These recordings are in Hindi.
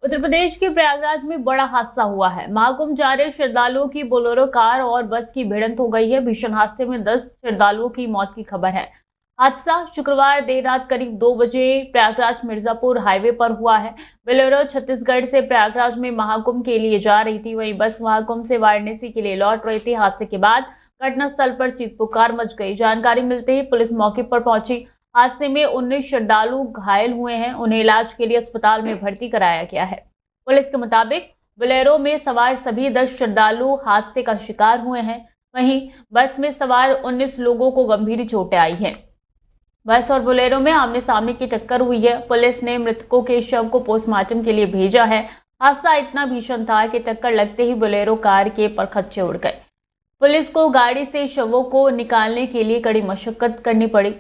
उत्तर प्रदेश के प्रयागराज में बड़ा हादसा हुआ है। महाकुंभ जा रहे श्रद्धालुओं की बोलेरो कार और बस की भिड़ंत हो गई है। भीषण हादसे में 10 श्रद्धालुओं की मौत की खबर है। हादसा शुक्रवार देर रात करीब 2 बजे प्रयागराज मिर्जापुर हाईवे पर हुआ है। बोलेरो छत्तीसगढ़ से प्रयागराज में महाकुंभ के लिए जा रही थी, वहीं बस महाकुंभ से वाराणसी के लिए लौट रही थी। हादसे के बाद घटनास्थल पर चीख पुकार मच गई। जानकारी मिलते ही पुलिस मौके पर पहुंची। हादसे में 19 श्रद्धालु घायल हुए हैं, उन्हें इलाज के लिए अस्पताल में भर्ती कराया गया है। पुलिस के मुताबिक बोलेरो में सवार सभी 10 श्रद्धालु हादसे का शिकार हुए हैं। वहीं बस में सवार 19 लोगों को गंभीर चोटें आई हैं। बस और बोलेरो में आमने सामने की टक्कर हुई है। पुलिस ने मृतकों के शव को पोस्टमार्टम के लिए भेजा है। हादसा इतना भीषण था कि टक्कर लगते ही बोलेरो कार के परखच्चे उड़ गए। पुलिस को गाड़ी से शवों को निकालने के लिए कड़ी मशक्कत करनी पड़ी।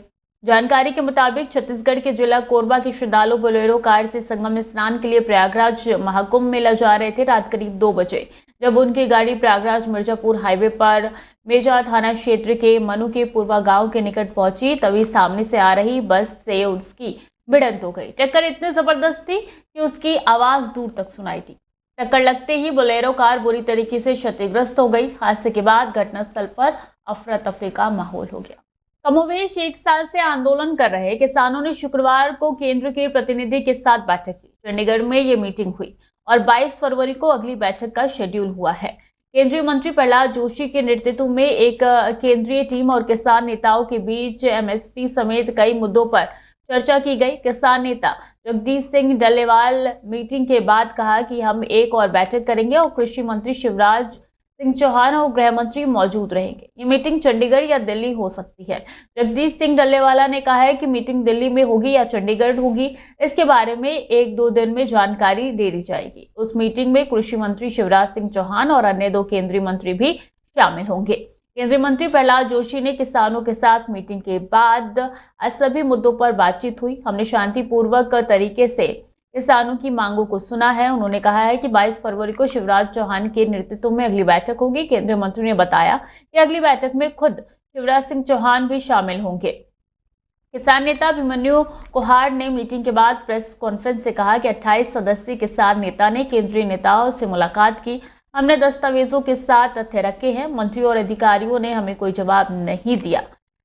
जानकारी के मुताबिक छत्तीसगढ़ के जिला कोरबा के श्रद्धालु बोलेरो कार से संगम स्नान के लिए प्रयागराज महाकुंभ मेला जा रहे थे। रात करीब 2 बजे जब उनकी गाड़ी प्रयागराज मिर्जापुर हाईवे पर मेजा थाना क्षेत्र के मनु के पूर्वा गांव के निकट पहुंची, तभी सामने से आ रही बस से उसकी भिड़ंत हो गई। टक्कर इतनी जबरदस्त थी कि उसकी आवाज दूर तक सुनाई थी। टक्कर लगते ही बोलेरो कार बुरी तरीके से क्षतिग्रस्त हो गई। हादसे के बाद घटनास्थल पर अफरा तफरी का माहौल हो गया। कमोवेश 1 साल से आंदोलन कर रहे किसानों ने शुक्रवार को केंद्र के प्रतिनिधि के साथ बैठक की। चंडीगढ़ में ये मीटिंग हुई और 22 फरवरी को अगली बैठक का शेड्यूल हुआ है। केंद्रीय मंत्री प्रहलाद जोशी के नेतृत्व में एक केंद्रीय टीम और किसान नेताओं के बीच एमएसपी समेत कई मुद्दों पर चर्चा की गई। किसान नेता जगदीश सिंह डल्लेवाल मीटिंग के बाद कहा कि हम एक और बैठक करेंगे और कृषि मंत्री शिवराज सिंह चौहान और गृह मंत्री मौजूद रहेंगे। ये मीटिंग चंडीगढ़ या दिल्ली हो सकती है। जगदीश सिंह डल्लेवाला ने कहा है कि मीटिंग दिल्ली में होगी या चंडीगढ़ होगी, इसके बारे में 1-2 दिन में जानकारी दे दी जाएगी। उस मीटिंग में कृषि मंत्री शिवराज सिंह चौहान और अन्य 2 केंद्रीय मंत्री भी शामिल होंगे। केंद्रीय मंत्री प्रहलाद जोशी ने किसानों के साथ मीटिंग के बाद सभी मुद्दों पर बातचीत हुई। हमने शांतिपूर्वक तरीके से किसानों की मांगों को सुना है। उन्होंने कहा है कि 22 फरवरी को शिवराज चौहान के नेतृत्व में अगली बैठक होगी। केंद्रीय मंत्री ने बताया कि अगली बैठक में खुद शिवराज सिंह चौहान भी शामिल होंगे। किसान नेता अभिमन्यु कोहाड़ ने मीटिंग के बाद प्रेस कॉन्फ्रेंस से कहा कि 28 सदस्यीय किसान नेता ने केंद्रीय नेताओं से मुलाकात की। हमने दस्तावेजों के साथ तथ्य रखे हैं। मंत्री और अधिकारियों ने हमें कोई जवाब नहीं दिया।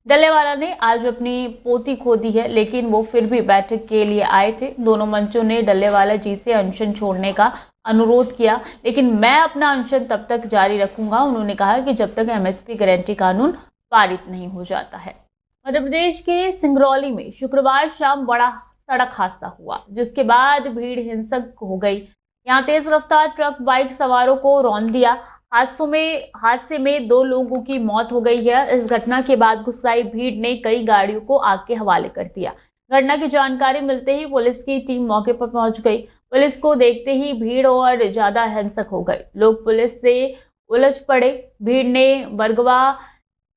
डल्लेवाला ने आज अपनी पोती खो दी है, लेकिन वो फिर भी बैठक के लिए आए थे। दोनों मंचों ने डल्लेवाला जी से अनशन छोड़ने का अनुरोध किया, लेकिन मैं अपना अनशन तब तक जारी रखूंगा। उन्होंने कहा कि जब तक एमएसपी गारंटी कानून पारित नहीं हो जाता है। मध्य प्रदेश के सिंगरौली में शुक्रवार शाम बड़ा सड़क हादसा हुआ, जिसके बाद भीड़ हिंसक हो गई। यहाँ तेज रफ्तार ट्रक बाइक सवारों को रौंद दिया। हादसे में 2 लोगों की मौत हो गई है। इस घटना के बाद गुस्साई भीड़ ने कई गाड़ियों को आग के हवाले कर दिया। घटना की जानकारी मिलते ही पुलिस की टीम मौके पर पहुंच गई। पुलिस को देखते ही भीड़ और ज्यादा हिंसक हो गई। लोग पुलिस से उलझ पड़े। भीड़ ने बरगवा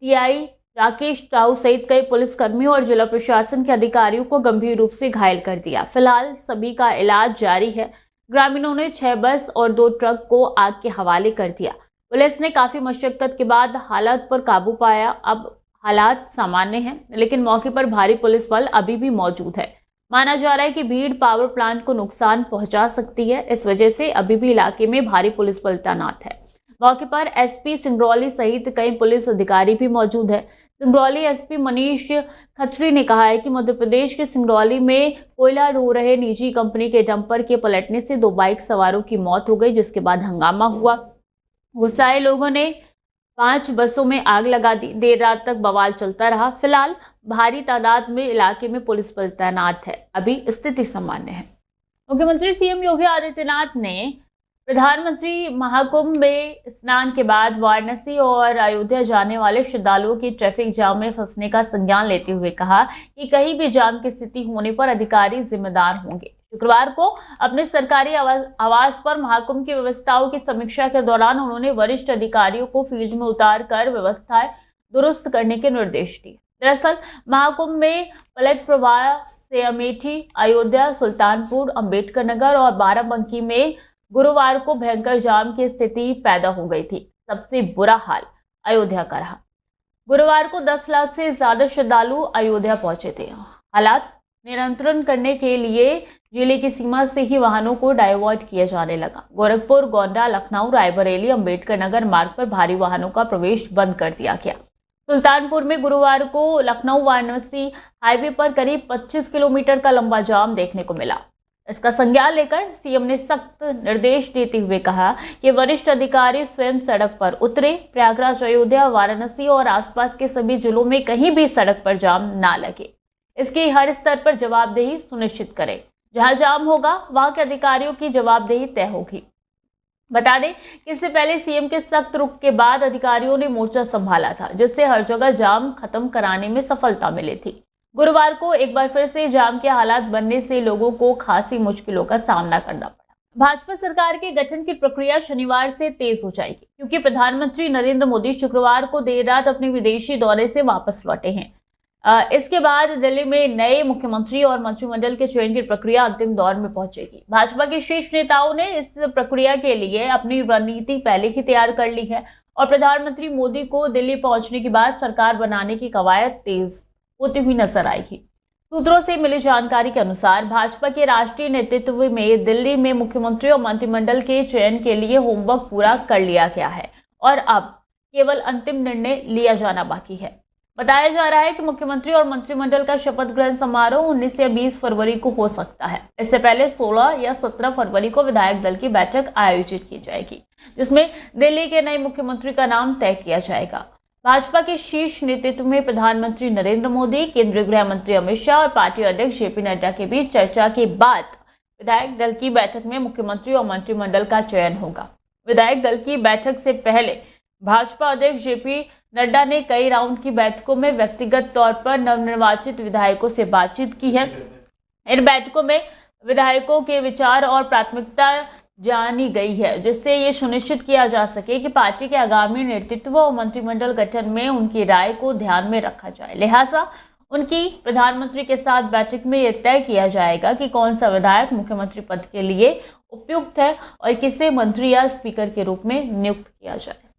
टीआई राकेश राव सहित कई पुलिसकर्मियों और जिला प्रशासन के अधिकारियों को गंभीर रूप से घायल कर दिया। फिलहाल सभी का इलाज जारी है। ग्रामीणों ने 6 बस और 2 ट्रक को आग के हवाले कर दिया। पुलिस ने काफी मशक्कत के बाद हालात पर काबू पाया। अब हालात सामान्य हैं, लेकिन मौके पर भारी पुलिस बल अभी भी मौजूद है। माना जा रहा है कि भीड़ पावर प्लांट को नुकसान पहुंचा सकती है। इस वजह से अभी भी इलाके में भारी पुलिस बल तैनात है। मौके पर एसपी सिंगरौली सहित कई पुलिस अधिकारी भी मौजूद है। सिंगरौली एसपी मनीष खत्री ने कहा है कि मध्य प्रदेश के सिंगरौली में कोयला ढो रहे निजी कंपनी के डंपर के पलटने से 2 बाइक सवारों की मौत हो गई, जिसके बाद हंगामा हुआ। गुस्साए लोगों ने 5 बसों में आग लगा दी। देर रात तक बवाल चलता रहा। फिलहाल भारी तादाद में इलाके में पुलिस बल तैनात है। अभी स्थिति सामान्य है। मुख्यमंत्री सीएम योगी आदित्यनाथ ने प्रधानमंत्री महाकुंभ में स्नान के बाद वाराणसी और अयोध्या जाने वाले श्रद्धालुओं की ट्रैफिक जाम में फंसने का संज्ञान लेते हुए कहा कि कहीं भी जाम की स्थिति होने पर अधिकारी जिम्मेदार होंगे। शुक्रवार को अपने सरकारी आवास पर महाकुंभ की व्यवस्थाओं की समीक्षा के दौरान उन्होंने वरिष्ठ अधिकारियों को फील्ड में उतार कर व्यवस्थाएं दुरुस्त करने के निर्देश दिए। दरअसल महाकुंभ में पलट प्रवाह से अमेठी, अयोध्या, सुल्तानपुर, अंबेडकर नगर और बाराबंकी में गुरुवार को भयंकर जाम की स्थिति पैदा हो गई थी। सबसे बुरा हाल अयोध्या का रहा। गुरुवार को 10 लाख से ज्यादा श्रद्धालु अयोध्या पहुंचे थे। हालात नियंत्रण करने के लिए जिले की सीमा से ही वाहनों को डाइवर्ट किया जाने लगा। गोरखपुर, गोंडा, लखनऊ, रायबरेली, अंबेडकर नगर मार्ग पर भारी वाहनों का प्रवेश बंद कर दिया गया। सुल्तानपुर में गुरुवार को लखनऊ वाराणसी हाईवे पर करीब 25 किलोमीटर का लंबा जाम देखने को मिला। इसका संज्ञान लेकर सीएम ने सख्त निर्देश देते हुए कहा कि वरिष्ठ अधिकारी स्वयं सड़क पर उतरे। प्रयागराज, अयोध्या, वाराणसी और आसपास के सभी जिलों में कहीं भी सड़क पर जाम ना लगे। इसकी हर स्तर पर जवाबदेही सुनिश्चित करें। जहां जाम होगा वहां के अधिकारियों की जवाबदेही तय होगी। बता दें कि इससे पहले सीएम के सख्त रुख के बाद अधिकारियों ने मोर्चा संभाला था, जिससे हर जगह जाम खत्म कराने में सफलता मिली थी। गुरुवार को एक बार फिर से जाम के हालात बनने से लोगों को खासी मुश्किलों का सामना करना पड़ा। भाजपा सरकार के गठन की प्रक्रिया शनिवार से तेज हो जाएगी, क्योंकि प्रधानमंत्री नरेंद्र मोदी शुक्रवार को देर रात अपने विदेशी दौरे से वापस लौटे हैं। इसके बाद दिल्ली में नए मुख्यमंत्री और मंत्रिमंडल के चयन की प्रक्रिया अंतिम दौर में पहुंचेगी। भाजपा के शीर्ष नेताओं ने इस प्रक्रिया के लिए अपनी रणनीति पहले ही तैयार कर ली है और प्रधानमंत्री मोदी को दिल्ली पहुंचने के बाद सरकार बनाने की कवायद तेज होती हुई नजर आएगी। सूत्रों से मिली जानकारी के अनुसार भाजपा के राष्ट्रीय नेतृत्व में दिल्ली में मुख्यमंत्री और मंत्रिमंडल के चयन के लिए होमवर्क पूरा कर लिया गया है और अब केवल अंतिम निर्णय लिया जाना बाकी है। बताया जा रहा है कि मुख्यमंत्री और मंत्रिमंडल का शपथ ग्रहण समारोह 19 या 20 फरवरी को हो सकता है। इससे पहले 16 या 17 फरवरी को विधायक दल की बैठक आयोजित की जाएगी, जिसमें दिल्ली के नए मुख्यमंत्री का नाम तय किया जाएगा। भाजपा के शीर्ष नेतृत्व में प्रधानमंत्री नरेंद्र मोदी, केंद्रीय गृह मंत्री अमित शाह और पार्टी अध्यक्ष जेपी नड्डा के बीच चर्चा के बाद विधायक दल की बैठक में मुख्यमंत्री और मंत्रिमंडल का चयन होगा। विधायक दल की बैठक से पहले भाजपा अध्यक्ष जेपी नड्डा ने कई राउंड की बैठकों में व्यक्तिगत तौर पर नवनिर्वाचित विधायकों से बातचीत की है। इन बैठकों में विधायकों के विचार और प्राथमिकता जानी गई है, जिससे ये सुनिश्चित किया जा सके कि पार्टी के आगामी नेतृत्व और मंत्रिमंडल गठन में उनकी राय को ध्यान में रखा जाए। लिहाजा उनकी प्रधानमंत्री के साथ बैठक में यह तय किया जाएगा कि कौन सा विधायक मुख्यमंत्री पद के लिए उपयुक्त है और किसे मंत्री या स्पीकर के रूप में नियुक्त किया जाए।